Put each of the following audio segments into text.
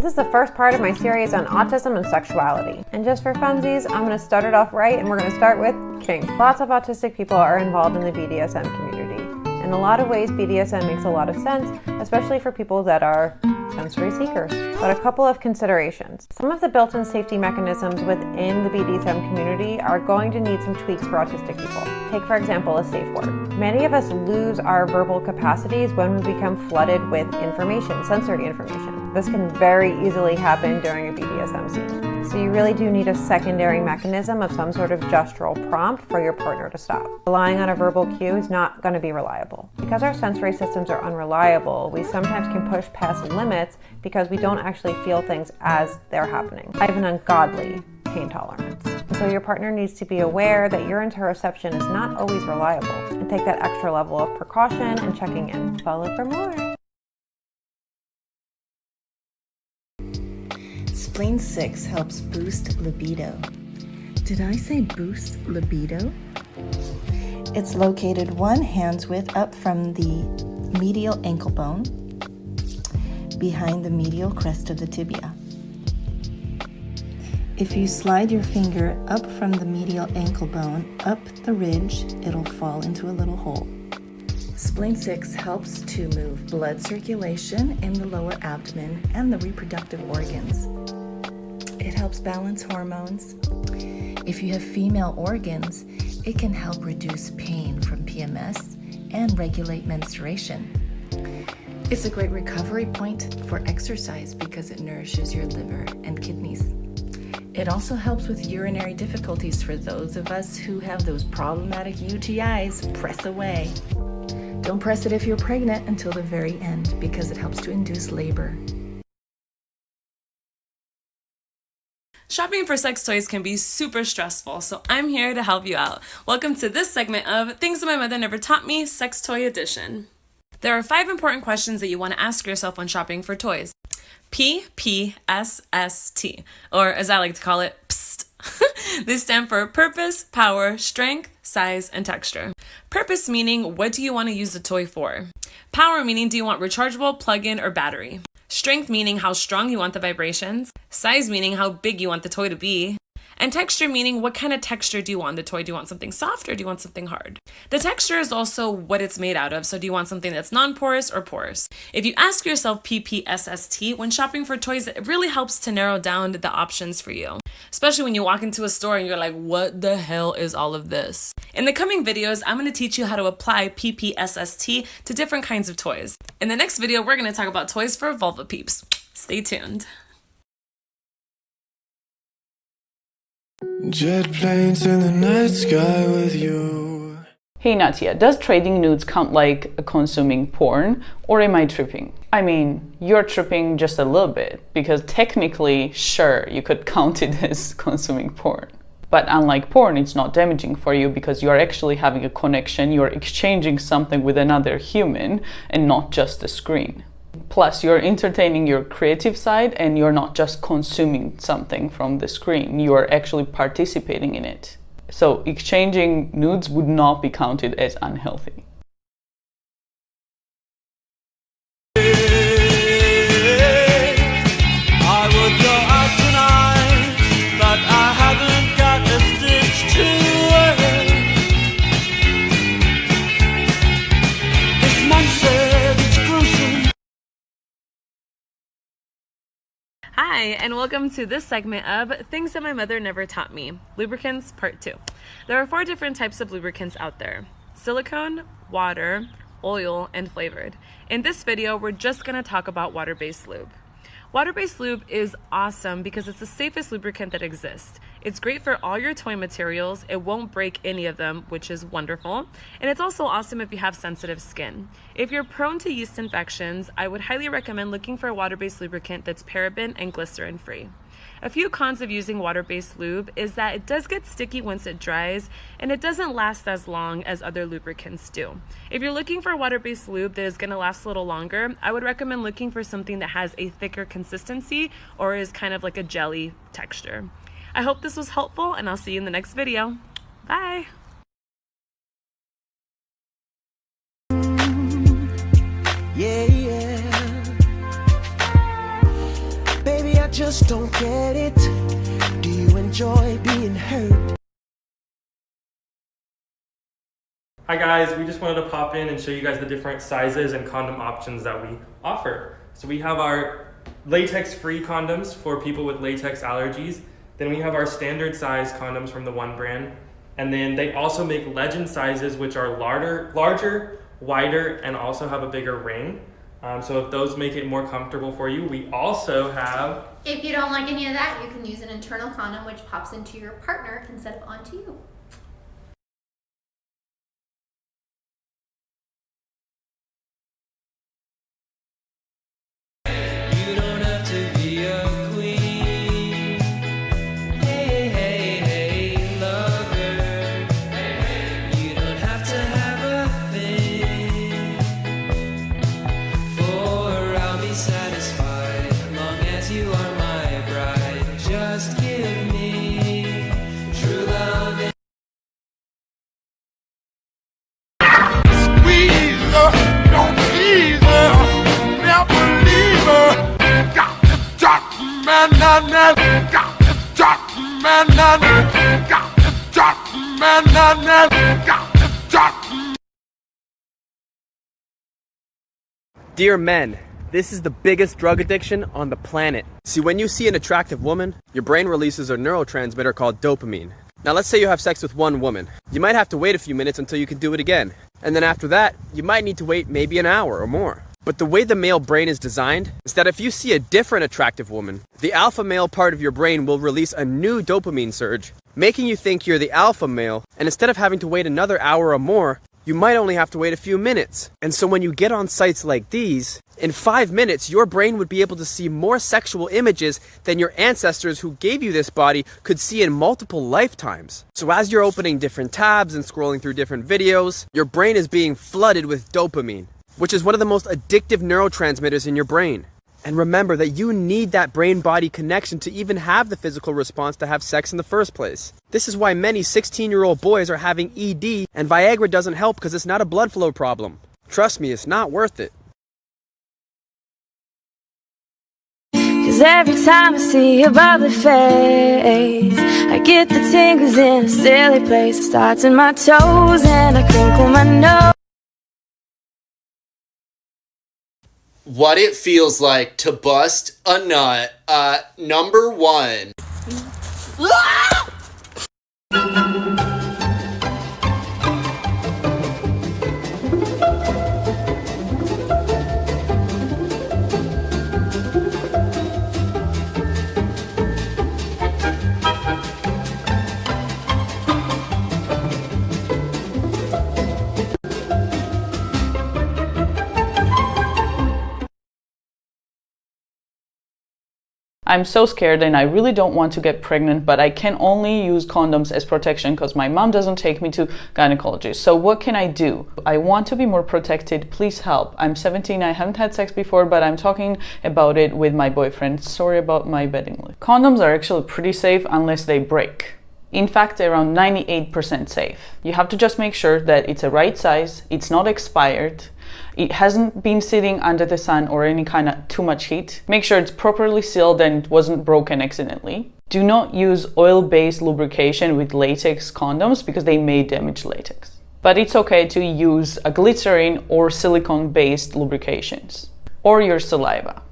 This is the first part of my series on autism and sexuality. And just for funsies, I'm going to start it off right, and we're going to start with kink. Lots of autistic people are involved in the BDSM community. In a lot of ways, BDSM makes a lot of sense, especially for people that are sensory seekers. But a couple of considerations. Some of the built-in safety mechanisms within the BDSM community are going to need some tweaks for autistic people. Take, for example, a safe word. Many of us lose our verbal capacities when we become flooded with information, sensory information. This can very easily happen during a BDSM scene. So you really do need a secondary mechanism of some sort of gestural prompt for your partner to stop. Relying on a verbal cue is not going to be reliable. Because our sensory systems are unreliable, we sometimes can push past limits because we don't actually feel things as they're happening. I have an ungodly pain tolerance. So your partner needs to be aware that your interoception is not always reliable, and take that extra level of precaution and checking in. Follow for more. Spleen 6 helps boost libido. Did I say boost libido? It's located 1 hand's width up from the medial ankle bone, behind the medial crest of the tibia. If you slide your finger up from the medial ankle bone, up the ridge, it'll fall into a little hole. Spleen 6 helps to move blood circulation in the lower abdomen and the reproductive organs. It helps balance hormones. If you have female organs, it can help reduce pain from PMS and regulate menstruation. It's a great recovery point for exercise because it nourishes your liver and kidneys. It also helps with urinary difficulties for those of us who have those problematic UTIs. Press away. Don't press it if you're pregnant until the very end because it helps to induce labor. Shopping for sex toys can be super stressful, so I'm here to help you out. Welcome to this segment of Things That My Mother Never Taught Me, Sex Toy Edition. There are 5 important questions that you want to ask yourself when shopping for toys. PPSST, or as I like to call it, PST. These stand for purpose, power, strength, size, and texture. Purpose meaning, what do you want to use the toy for? Power meaning, do you want rechargeable, plug-in, or battery? Strength meaning how strong you want the vibrations. Size meaning how big you want the toy to be. And texture meaning what kind of texture do you want the toy? Do you want something soft or do you want something hard? The texture is also what it's made out of. So do you want something that's non-porous or porous? If you ask yourself PPSST when shopping for toys, it really helps to narrow down the options for you. Especially when you walk into a store and you're like, what the hell is all of this? In the coming videos, I'm going to teach you how to apply PPSST to different kinds of toys. In the next video, we're going to talk about toys for vulva peeps. Stay tuned. Jet planes in the night sky with you. Hey Natia, does trading nudes count like consuming porn, or am I tripping? I mean, you're tripping just a little bit, because technically, sure, you could count it as consuming porn. But unlike porn, it's not damaging for you because you're actually having a connection, you're exchanging something with another human and not just a screen. Plus, you're entertaining your creative side and you're not just consuming something from the screen, you're actually participating in it. So exchanging nudes would not be counted as unhealthy. I would go out tonight, but I haven't got a stitch to wear. This man said it's gruesome. Hi, and welcome to this segment of Things That My Mother Never Taught Me, Lubricants Part 2. There are 4 different types of lubricants out there: silicone, water, oil, and flavored. In this video, we're just going to talk about water-based lube. Water-based lube is awesome because it's the safest lubricant that exists. It's great for all your toy materials, it won't break any of them, which is wonderful, and it's also awesome if you have sensitive skin. If you're prone to yeast infections, I would highly recommend looking for a water-based lubricant that's paraben and glycerin free. A few cons of using water-based lube is that it does get sticky once it dries, and it doesn't last as long as other lubricants do. If you're looking for a water-based lube that is going to last a little longer, I would recommend looking for something that has a thicker consistency or is kind of like a jelly texture. I hope this was helpful, and I'll see you in the next video. Bye! Yeah, yeah. just don't get it. Do you enjoy being hurt? Hi guys, we just wanted to pop in and show you guys the different sizes and condom options that we offer. So we have our latex-free condoms for people with latex allergies. Then we have our standard size condoms from the One brand. And then they also make legend sizes, which are larger, wider, and also have a bigger ring. So if those make it more comfortable for you, we also have... If you don't like any of that, you can use an internal condom which pops into your partner instead of onto you. Dear men, this is the biggest drug addiction on the planet. See, when you see an attractive woman, your brain releases a neurotransmitter called dopamine. Now let's say you have sex with one woman. You might have to wait a few minutes until you can do it again. And then after that, you might need to wait maybe an hour or more. But the way the male brain is designed is that if you see a different attractive woman, the alpha male part of your brain will release a new dopamine surge, making you think you're the alpha male, and instead of having to wait another hour or more, you might only have to wait a few minutes. And so when you get on sites like these, in 5 minutes, your brain would be able to see more sexual images than your ancestors who gave you this body could see in multiple lifetimes. So as you're opening different tabs and scrolling through different videos, your brain is being flooded with dopamine, which is one of the most addictive neurotransmitters in your brain. And remember that you need that brain-body connection to even have the physical response to have sex in the first place. This is why many 16-year-old boys are having ED, and Viagra doesn't help because it's not a blood flow problem. Trust me, it's not worth it. 'Cause every time I see your bubbly face, I get the tingles in a silly place. It starts in my toes and I crinkle my nose. What it feels like to bust a nut, number 1. I'm so scared and I really don't want to get pregnant, but I can only use condoms as protection because my mom doesn't take me to gynecologist. So what can I do? I want to be more protected. Please help. I'm 17. I haven't had sex before, but I'm talking about it with my boyfriend. Sorry about my bedding lip. Condoms are actually pretty safe unless they break. In fact, they're around 98% safe. You have to just make sure that it's a right size, it's not expired, it hasn't been sitting under the sun or any kind of too much heat. Make sure it's properly sealed and it wasn't broken accidentally. Do not use oil-based lubrication with latex condoms because they may damage latex. But it's okay to use a glycerin or silicone-based lubrications or your saliva.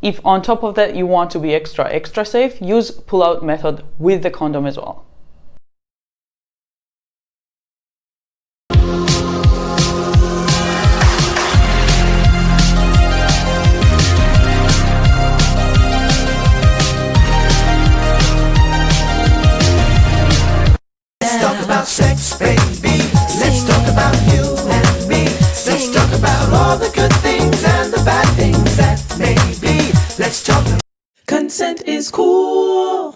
If on top of that you want to be extra safe, use pull-out method with the condom as well. Sex, baby. Let's talk about you and me. Let's talk about all the good things and the bad things that may be. Let's talk. Consent is cool,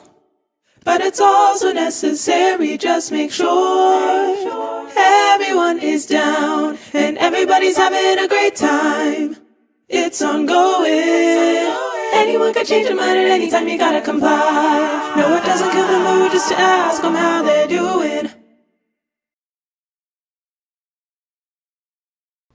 but it's also necessary. Just make sure everyone is down and everybody's having a great time. It's ongoing. Anyone can change their mind at any time. You gotta comply. No, it doesn't kill the mood just to ask them how they're doing.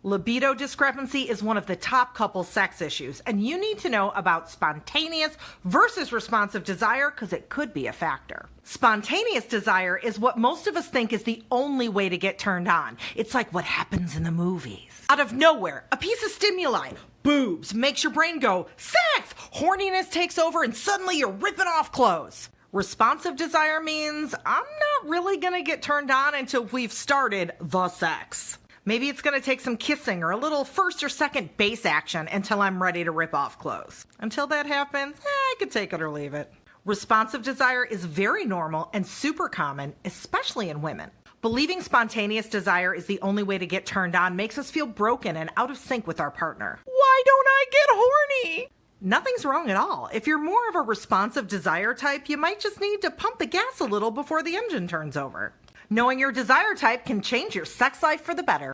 Libido discrepancy is one of the top couple sex issues, and you need to know about spontaneous versus responsive desire because it could be a factor. Spontaneous desire is what most of us think is the only way to get turned on. It's like what happens in the movies. Out of nowhere, a piece of stimuli, boobs, makes your brain go, sex! Horniness takes over and suddenly you're ripping off clothes. Responsive desire means I'm not really gonna get turned on until we've started the sex. Maybe it's going to take some kissing or a little first or second base action until I'm ready to rip off clothes. Until that happens, I could take it or leave it. Responsive desire is very normal and super common, especially in women. Believing spontaneous desire is the only way to get turned on makes us feel broken and out of sync with our partner. Why don't I get horny? Nothing's wrong at all. If you're more of a responsive desire type, you might just need to pump the gas a little before the engine turns over. Knowing your desire type can change your sex life for the better.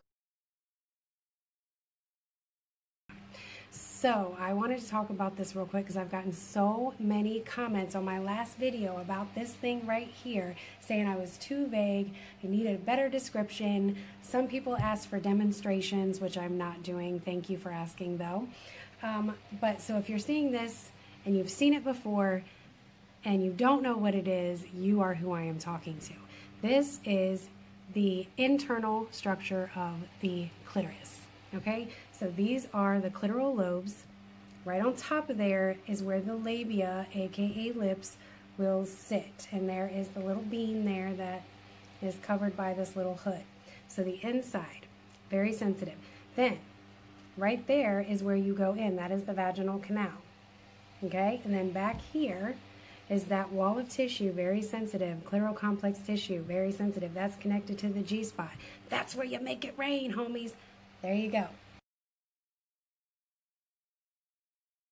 So I wanted to talk about this real quick because I've gotten so many comments on my last video about this thing right here saying I was too vague, I needed a better description. Some people asked for demonstrations, which I'm not doing. Thank you for asking though. But so if you're seeing this and you've seen it before and you don't know what it is, you are who I am talking to. This is the internal structure of the clitoris, okay? So these are the clitoral lobes. Right on top of there is where the labia, aka lips, will sit. And there is the little bean there that is covered by this little hood. So the inside, very sensitive. Then, right there is where you go in. That is the vaginal canal, okay? And then back here is that wall of tissue, very sensitive, clitoral complex tissue, very sensitive. That's connected to the G-spot. That's where you make it rain, homies. There you go.